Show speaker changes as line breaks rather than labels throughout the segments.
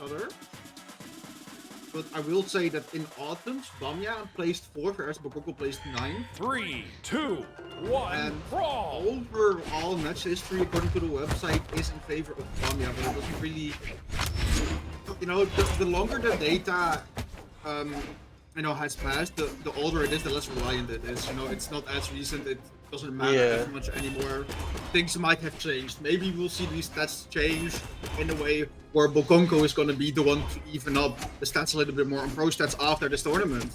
other. But I will say that in autumns, Bamya placed 4th, whereas Bokonko placed 9th.
3, 2, 1,
And
brawl!
overall match history, according to the website, is in favor of Bamya, but it doesn't really... You know, the longer the data, you know, has passed, the older it is, the less reliant it is. You know, it's not as recent, it doesn't matter as much anymore. Things might have changed. Maybe we'll see these stats change in a way where Bokonko is going to be the one to even up the stats a little bit more on pro stats after this tournament.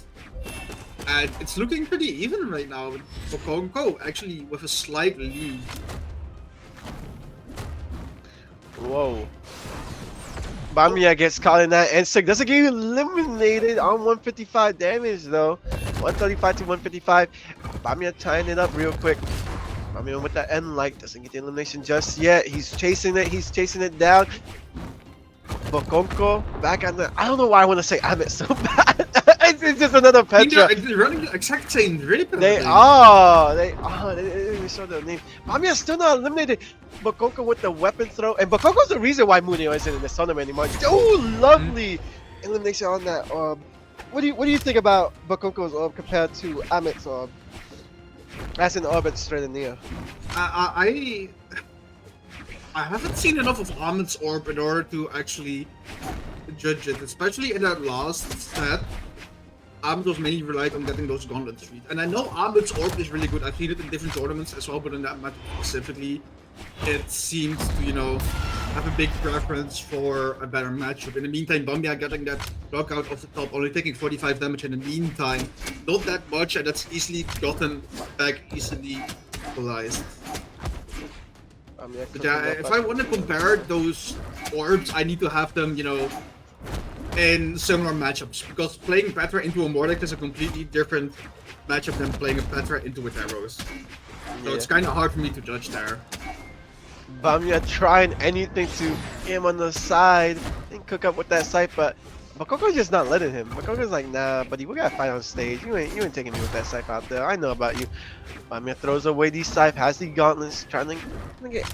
And it's looking pretty even right now. Bokonko actually with a slight lead.
Whoa. Bamya gets caught in that, and Sig doesn't get eliminated on 155 damage though. 135 to 155. Bamya tying it up real quick. Bamya with that end light doesn't get the elimination just yet. He's chasing it down. Bokonko back on the. I don't know why I want to say Amit so bad. it's just another Petra.
They're running the exact same rip.
They show their name. Bamya's still not eliminated. Bokonko with the weapon throw, and Bokonko's the reason why Munio isn't in this tournament anymore. Oh, lovely elimination on that. What do you think about Bokonko's orb compared to Amit's orb? As in orbit straight in near.
I haven't seen enough of Amit's orb in order to actually judge it, especially in that last set. Amit was mainly relied on getting those gauntlets feet. And I know Amit's orb is really good. I've seen it in different tournaments as well, but in that match specifically, it seems to, you know, have a big preference for a better matchup. In the meantime, Bamya getting that knockout off the top, only taking 45 damage in the meantime. Not that much, and that's easily gotten back, easily equalized. But yeah, if I want to compare those orbs, I need to have them, you know, in similar matchups. Because playing Petra into a Mordek is a completely different matchup than playing a Petra into a Theros. So it's kind of hard for me to judge there.
Bamya trying anything to him on the side and cook up with that scythe, but Bokonko's just not letting him. Bokonko's like, nah, buddy, we gotta fight on stage. You ain't taking me with that scythe out there. I know about you. Bamya throws away the scythe, has the gauntlets, trying to get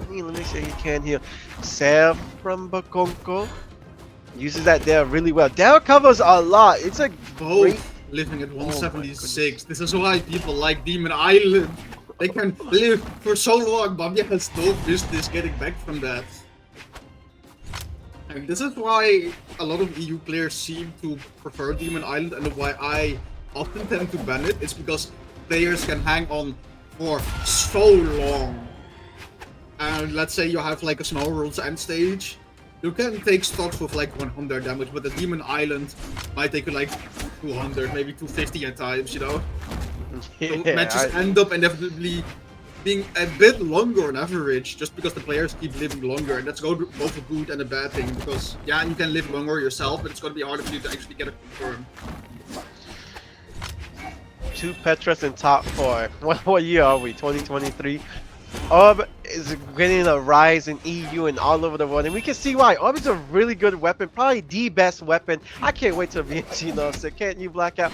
any elimination he can here. Save from Bokonko. Uses that there really well. Down covers a lot. It's a
both living at 176. This is why people like Demon Island. They can live for so long. Bamya has no business getting back from that. And this is why a lot of EU players seem to prefer Demon Island, and why I often tend to ban it. It's because players can hang on for so long. And let's say you have like a Snow World's end stage. You can take stocks with like 100 damage, but the Demon Island might take you like 200, maybe 250 at times, you know? So matches end up inevitably being a bit longer on average, just because the players keep living longer, and that's both a good and a bad thing, because yeah, you can live longer yourself, but it's going to be harder for you to actually get a confirm.
2 Petras in top 4. What year are we? 2023? Orb is getting a rise in EU and all over the world, and we can see why. Orb is a really good weapon, probably the best weapon. I can't wait till VNG knows it. Can't you, Blackout?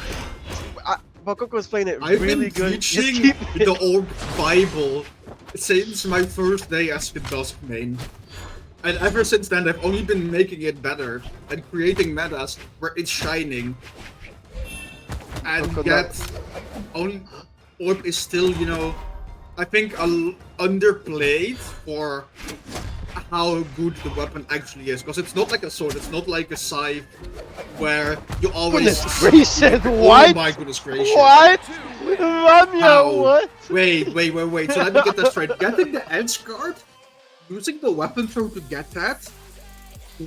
Bokonko is playing it really good.
I've been teaching the Orb Bible since my first day as the Dusk main. And ever since then, I've only been making it better and creating metas where it's shining. And yet, only Orb is still, you know, I think underplayed for how good the weapon actually is. Because it's not like a sword, it's not like a scythe where you always...
Goodness gracious, what?
Oh my goodness gracious.
What? Bamya, what?
Wait. So let me get that straight. Getting the edge guard, using the weapon throw to get that,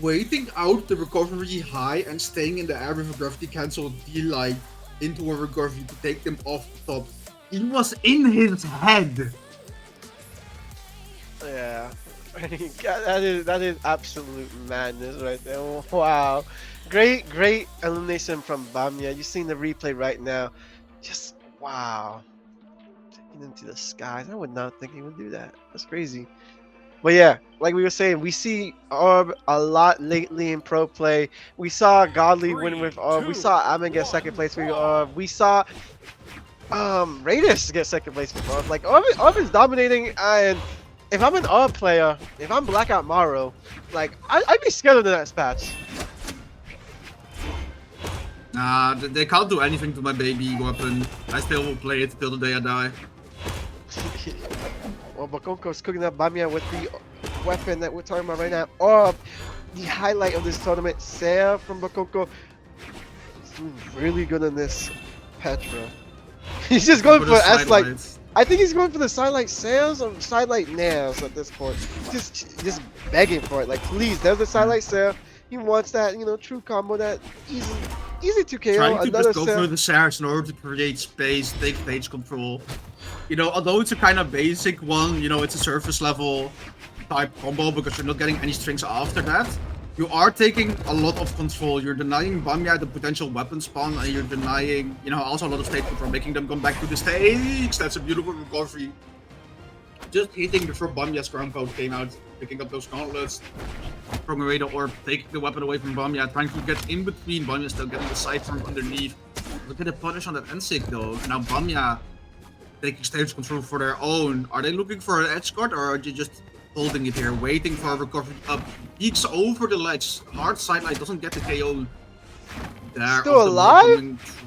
waiting out the recovery high and staying in the air with a gravity cancel D-light into a recovery to take them off the top. It was in his head.
Yeah. that is absolute madness right there. Wow. Great elimination from Bamya. You've seen the replay right now. Just wow. Taking into the skies. I would not think he would do that. That's crazy. But yeah, like we were saying, we see Orb a lot lately in pro play. We saw Godly win with Orb. We saw Amin get second place with Orb. We saw Raiders get second place with Orb. Like Orb is dominating, and if I'm an odd player, if I'm Blackout Maro, like I'd be scared of the next patch.
Nah, they can't do anything to my baby weapon. I still will play it till the day I die.
Well, Bokonko's cooking up Bamya with the weapon that we're talking about right now. Or the highlight of this tournament, Sarah from Bokonko. He's doing really good in this patch, bro. He's just going for S like. I think he's going for the sidelight sails or sidelight nails at this point. Just begging for it. Like, please, there's the sidelight sail. He wants that, you know, true combo, that easy to KO.
Trying to
Another
just go through the Sares in order to create space, take stage control. You know, although it's a kind of basic one, you know, it's a surface level type combo because you're not getting any strings after that. You are taking a lot of control. You're denying Bamya the potential weapon spawn, and you're denying, you know, also a lot of stage control, making them come back to the stage. That's a beautiful recovery. Just hitting before Bamya's ground pound came out, picking up those gauntlets, throwing away the orb, taking the weapon away from Bamya, trying to get in between. Bamya still getting the side from underneath. Look at the punish on that N-Sig though. Now Bamya taking stage control for their own. Are they looking for an edge guard, or are they just holding it here, waiting for a recovery up? Peeks over the ledge. Hard sidelight doesn't get the KO there.
Still alive?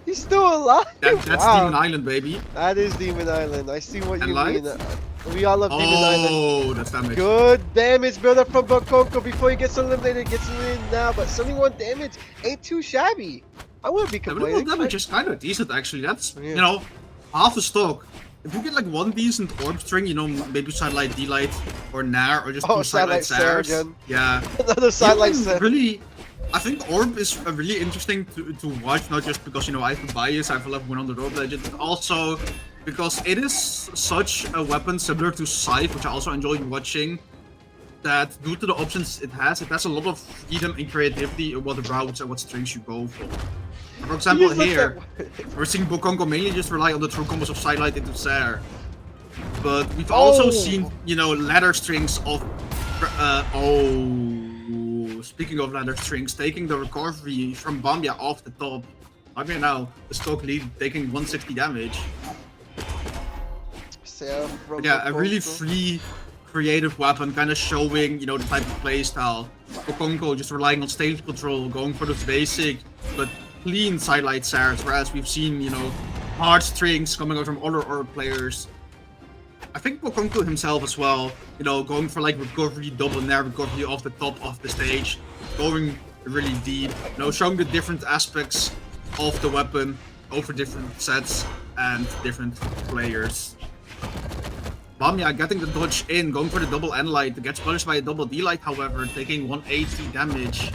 He's still alive?
That's
wow.
Demon Island, baby.
That is Demon Island. I see what you
light?
mean. We all love Demon Island.
Oh, that's damage.
Good damage build up from Bokonko before he gets eliminated. Gets eliminated now, but 71 damage ain't too shabby. I wouldn't be complaining.
The damage is kind of decent, actually. That's, you know, half a stock. If you get like one decent orb string, you know, maybe sidelight, D-light, or Nair, or just two sidelight Sares. Yeah.
Another sidelight Sares.
Really, I think orb is really interesting to watch, not just because, you know, I have a bias, I have a level 100 orb legend, but also because it is such a weapon similar to Scythe, which I also enjoy watching, that due to the options it has a lot of freedom and creativity in what routes and what strings you go for. For example, here, we're seeing Bokonko mainly just rely on the true combos of sidelight into Sair. But we've also seen, you know, ladder strings of... speaking of ladder strings, taking the recovery from Bamya off the top. Bamya now, the stock lead, taking 160 damage. But yeah, a really free, creative weapon, kind of showing, you know, the type of playstyle. Bokonko just relying on stage control, going for those basic, but clean sidelight Sares, whereas we've seen, you know, hard strings coming out from other orb players. I think Bokonko himself as well, you know, going for like recovery, double Nair recovery off the top of the stage, going really deep, you know, showing the different aspects of the weapon over different sets and different players. Bamya getting the dodge in, going for the double N-light, gets punished by a double D-light, however, taking 180 damage.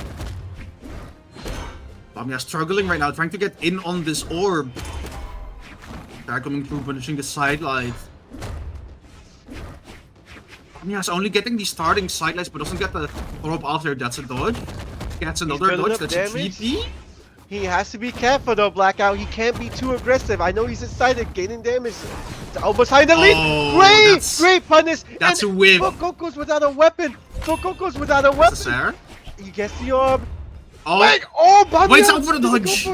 Bamya struggling right now, trying to get in on this orb. They're coming through, punishing the sidelight. Bamya's only getting the starting sidelights, but doesn't get the orb after. That's a dodge. Gets another dodge, that's a 3P.
He has to be careful though, Blackout. He can't be too aggressive. I know he's excited, gaining damage. Almost behind the lead. Great punish.
That's a whip.
Bokonko's without a weapon. Bokonko's without a weapon.
Sair?
He gets the orb.
Oh,
wait, Bamya!
Waits out for the dodge.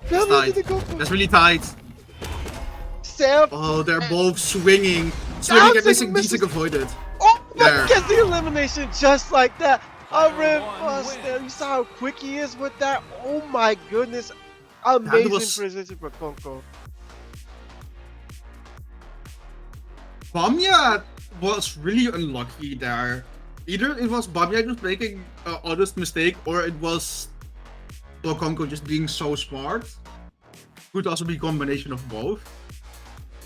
That's tight. That's really tight.
Sam.
Oh, they're both swinging. Swinging and missing. D-Sig avoided.
Oh, but gets the elimination just like that. A reverse there. You saw how quick he is with that. Oh my goodness. Amazing precision for Bokonko.
Bamya was really unlucky there. Either it was Bamya just making an honest mistake, or it was Bokonko just being so smart. Could also be a combination of both.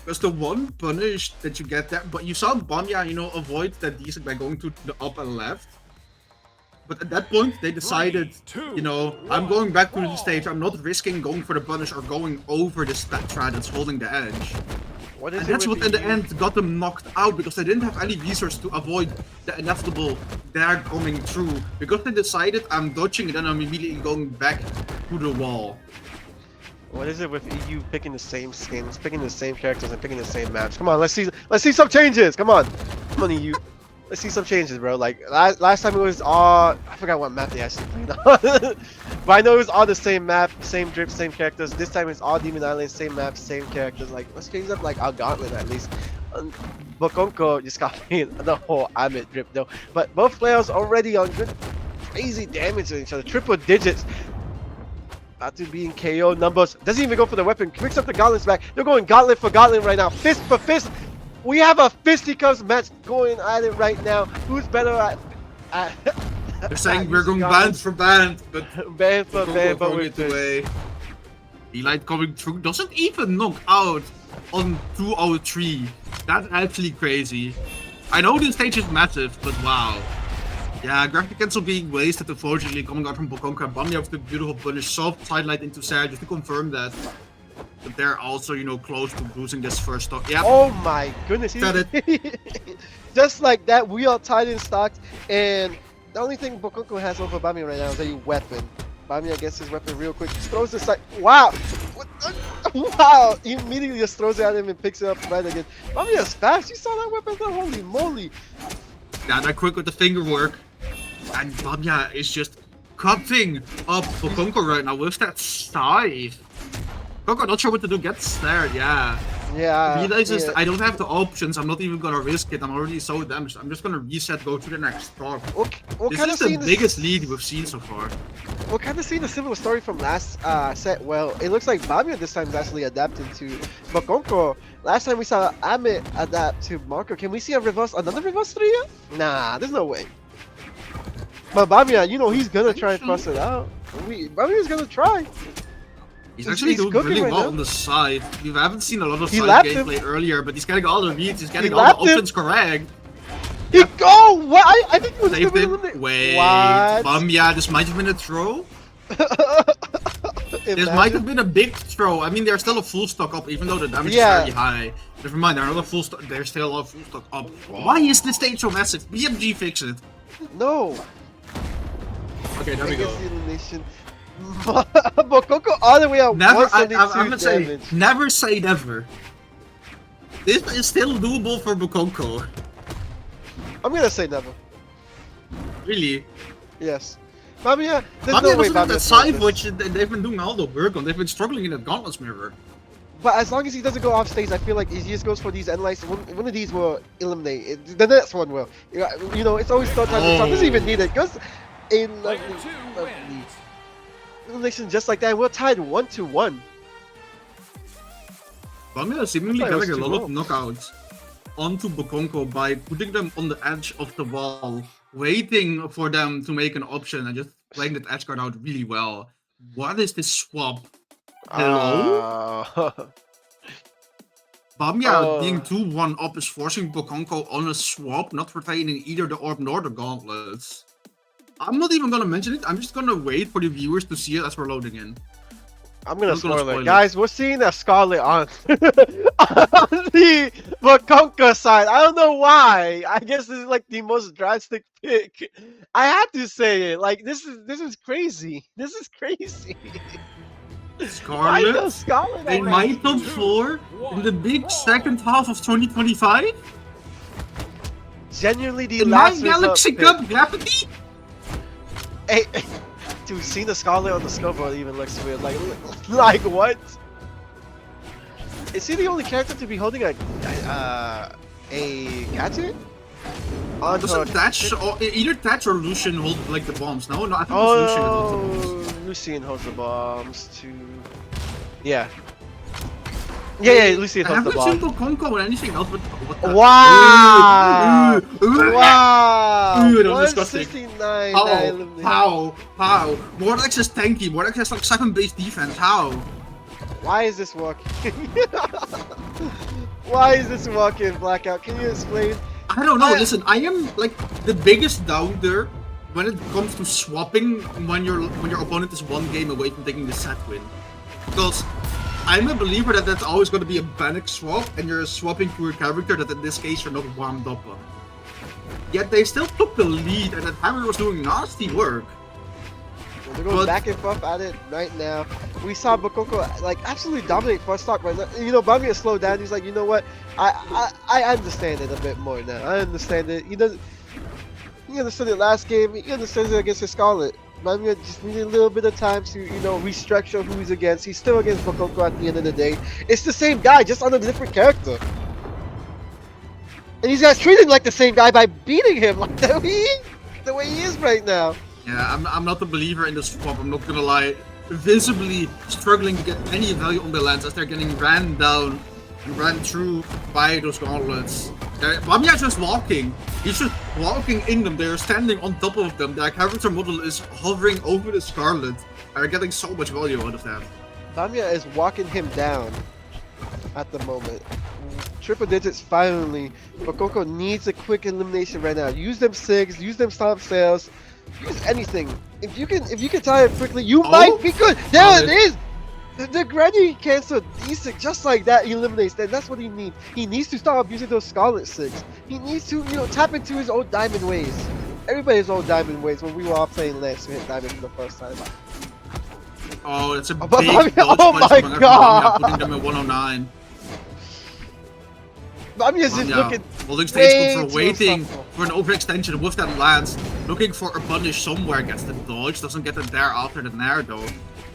Because the one punish that you get there, but you saw Bamya, you know, avoid that D-Sig by going to the up and left. But at that point, they decided, you know, I'm going back to the stage. I'm not risking going for the punish or going over the Spectra that's holding the edge. And that's what in the end got them knocked out, because they didn't have any resource to avoid the inevitable Nair coming through. Because they decided, I'm dodging and then I'm immediately going back to the wall.
What is it with EU picking the same skins, picking the same characters, and picking the same maps? Come on, let's see some changes. Come on EU. Let's see some changes, bro. Like last time it was all, I forgot what map they actually played on. But I know it was all the same map, same drip, same characters. This time it's all Demon Island, same map, same characters. Like, let's change up like our gauntlet at least. Bokonko just got the whole Amit drip though. But both players already on good, crazy damage on each other. Triple digits. About to be in KO numbers. Doesn't even go for the weapon. Picks up the gauntlets back. They're going gauntlet for gauntlet right now. Fist for fist. We have a fisticuffs match going at it right now. Who's better at
They're saying we're going band for band, but
band for band, but
throwing
we're
it away. Delight coming through doesn't even knock out on 203. That's actually crazy. I know this stage is massive, but wow. Yeah, graphic cancel being wasted, unfortunately, coming out from Bokonko and Bamya with the beautiful punish. Soft sidelight into Sarah just to confirm that. But they're also, you know, close to losing this first stock. Yeah.
Oh my goodness. Just like that, we are tied in stocks, and the only thing Bokonko has over Bamya right now is a weapon. Bamya gets his weapon real quick, just throws it side. Wow! Wow! He immediately just throws it at him and picks it up right again. Bamya's fast. You saw that weapon there? Holy moly!
Yeah, that quick with the finger work. And Bamya is just cutting up Bokonko right now with that scythe. Bokonko not sure what to do, gets snared, yeah.
Yeah.
Realizes I don't have the options, I'm not even gonna risk it, I'm already so damaged. I'm just gonna reset, go to the next stock. This is the biggest lead we've seen so far.
We're kind of seeing a similar story from last set. Well, it looks like Bamya this time is actually adapting to Bokonko. Last time we saw Amit adapt to Marco. Can we see another reverse 3 yet? Nah, there's no way. But Bamya, you know he's gonna try and fuss it out. Bamya's gonna try.
He's actually doing really well on the side. We haven't seen a lot of side gameplay earlier, but he's getting all the reads, he's getting all the options correct.
He go! What? I think he was
saved him. Wait, Bamya, this might have been a throw. This might have been a big throw. I mean, they're still a full stock up, even though the damage is very high. Never mind, they're not a full stock. They're still a full stock up. Why is this stage so massive? BMG fix it.
No.
Okay, there we go.
Elimination. Bokonko all the way up.
I'm gonna say, never say never. This is still doable for Bokonko.
I'm gonna say never.
Really?
Yes. Bamya, there's no way
Bamya that side which they've been doing all the work on. They've been struggling in that Gauntlets mirror.
But as long as he doesn't go off stage, I feel like he just goes for these end lights. One of these will eliminate. The next one will. You know, it's always third time. It doesn't even need it. Goes a lovely elimination just like that. We're tied 1-1.
Bamya is seemingly getting a lot of knockouts onto Bokonko by putting them on the edge of the wall, waiting for them to make an option and just playing that edge guard out really well. What is this swap? Hello? Bamya being 2-1 up is forcing Bokonko on a swap, not retaining either the orb nor the gauntlets. I'm not even gonna mention it, I'm just gonna wait for the viewers to see it as we're loading in.
I'm gonna spoil it. Guys, we're seeing a Scarlet on, on the Bokonko side. I don't know why. I guess this is like the most drastic pick. I have to say it. Like this is crazy. This is crazy.
Scarlet in my top 4 in the big second half of 2025.
Genuinely the
in
last
my Galaxy Cup gravity.
Hey, dude, seeing the Scarlet on the scope even looks weird. Like what? Is he the only character to be holding a gadget?
Doesn't Thatch, either Thatch or Lucian hold like the bombs? No, I think it's Lucian that holds the bombs.
Lucian holds the bombs too. Yeah. Yeah, Lucian holds the bombs.
I haven't seen Bokonko or anything else, but what the...
Wow! Wow!
That was disgusting.
169.
How? Mordax is tanky. Mordax has like 7 base defense. How?
Why is this working? Why is this working, Blackout? Can you explain?
I don't know. Listen, I am like the biggest doubter when it comes to swapping when your opponent is 1 game away from taking the set win. Because I'm a believer that that's always going to be a panic swap, and you're swapping to a character that in this case you're not warmed up on. Yet they still took the lead, and that Hammer was doing nasty work.
Well, they're going back and forth at it right now. We saw Bokonko like absolutely dominate first stock, but you know Bamya slowed down. He's like, you know what? I understand it a bit more now. I understand it. He understood it last game. He understands it against his Scarlet. Bamya just needed a little bit of time to, you know, restructure who he's against. He's still against Bokonko at the end of the day. It's the same guy, just on a different character. And he's guys treating like the same guy by beating him like the way he is right now.
Yeah, I'm not a believer in this swap, I'm not gonna lie. Visibly struggling to get any value on the lands as they're getting ran down and ran through by those gauntlets. Bamya is just walking. He's just walking in them. They're standing on top of them. Their character model is hovering over the Scarlet. They're getting so much value out of that.
Bamya is walking him down at the moment. Triple digits finally. Bokonko needs a quick elimination right now. Use them SIGs, use them stomp sales, use anything. If you can tie it quickly, you might be good. There it is! The granny cancel decent just like that eliminates that. That's what he needs. He needs to stop using those Scarlet SIGs. He needs to, tap into his old diamond ways. Everybody's old diamond ways when we were all playing Lance to hit diamond for the first time.
Oh, that's a big
Bamya,
dodge
oh
punch
my
from
God.
Bamya, putting them at 109.
Bamya's just looking
holding stage
way
control,
too
waiting
unstoppable.
for an overextension with that lance, looking for a punish somewhere, gets the dodge, doesn't get it there after the nair though.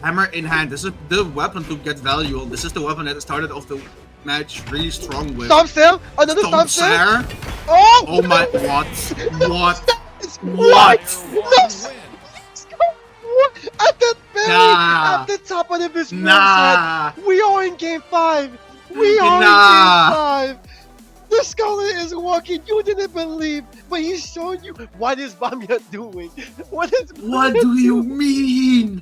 Hammer in hand, this is the weapon to get value on. This is the weapon that started off the match really strong with.
Stomp sale? Another stomp sale?
Snare.
Oh!
Oh my, what? What?
What?
Wins.
At the belly!
Nah.
At the top of this
Nah.
set. We are in game 5! We are
Nah.
in game 5! The Scarlet is walking, you didn't believe, but he's showing you what is Bamya doing? What is
What do you mean?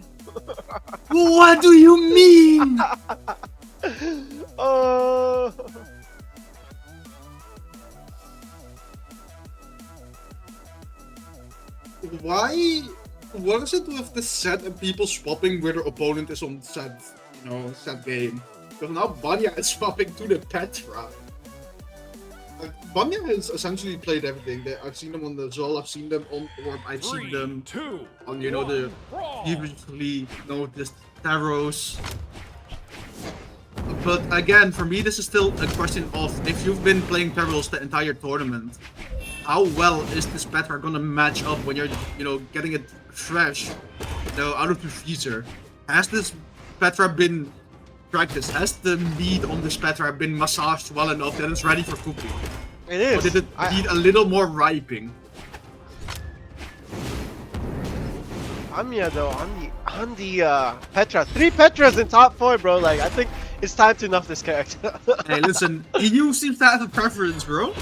What do you mean? Why? What is it with the set and people swapping where their opponent is on set, set game? Because now Bamya is swapping to the Petra. Bamya has essentially played everything. I've seen them on the Zol, I've seen them on Orb, I've seen them on, the previously noticed Taros. But again, for me, this is still a question of if you've been playing Taros the entire tournament, how well is this Petra gonna match up when you're, getting it fresh, out of the freezer? Has this Petra been practiced? Has the meat on this Petra been massaged well enough that it's ready for cooking?
It is.
Or did it need a little more riping?
Bamya though, on the Petra. 3 Petras in top 4, bro. Like, I think it's time to enough this character.
Hey, listen, EU seems to have a preference, bro.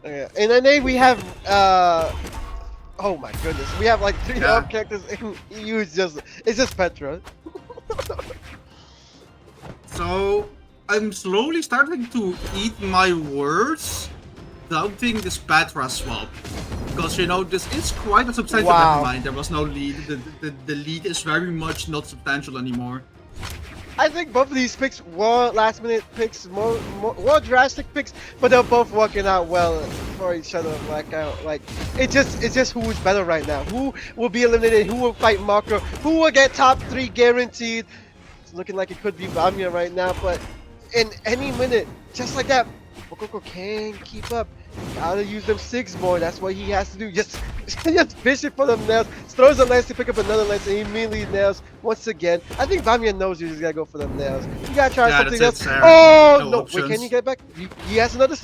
Okay. In NA we have oh my goodness, we have like 3 ARP characters. In EU it's just Petra.
So I'm slowly starting to eat my words, doubting this Petra swap. Because this is quite a substantial never mind. There was no lead. The lead is very much not substantial anymore.
I think both of these picks were last minute picks, more drastic picks, but they're both working out well for each other. Like it's just who's better right now. Who will be eliminated? Who will fight Marco? Who will get top 3 guaranteed? It's looking like it could be Bamya right now, but in any minute, just like that, Bokonko can keep up. Gotta use them 6 more. That's what he has to do. Just fish it for them nails. Throws a lance to pick up another lance, and he immediately nails once again. I think Bamya knows you just gotta go for them nails. You gotta try something else. Oh no! Wait, can you get back? He has another.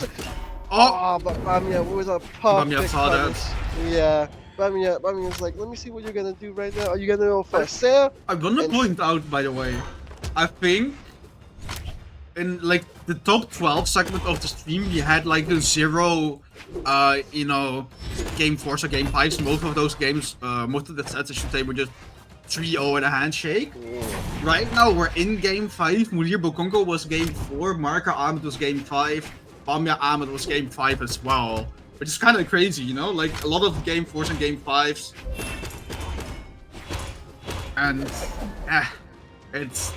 Oh, but Bamya was a perfect
Bamya saw
punish.
that.
Yeah. Bamya's like, let me see what you're gonna do right now. Are you gonna go for a sale?
I want to point out, by the way, I think in like the top 12 segment of the stream, we had like the 0, game 4s or game 5s. Most of those games, most of the sets, I should say, were just 3-0 and a handshake. Right now, we're in game 5. Mulir Bokonko was game 4. Marka Ahmed was game 5. Bamya Ahmed was game 5 as well. Which is kind of crazy, like a lot of game 4s and game 5s. And, it's,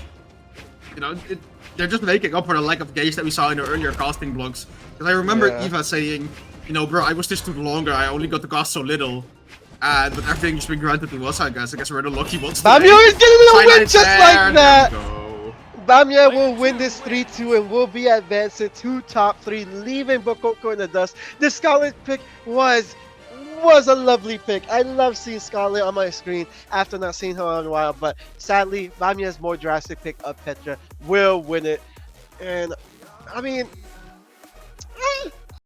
they're just making up for the lack of gauge that we saw in the earlier casting blogs. Because I remember Eva saying, bro, I was just too longer, I only got to cast so little. But everything's been granted to us, I guess. I guess we're the lucky ones today.
Bamya is getting a win just like that!
There we go.
Bamya will win this 3-2 and will be advancing to top 3, leaving Bokonko in the dust. The Scarlet pick was a lovely pick. I love seeing Scarlet on my screen after not seeing her in a while, but sadly, Bamya's more drastic pick of Petra will win it. And I mean,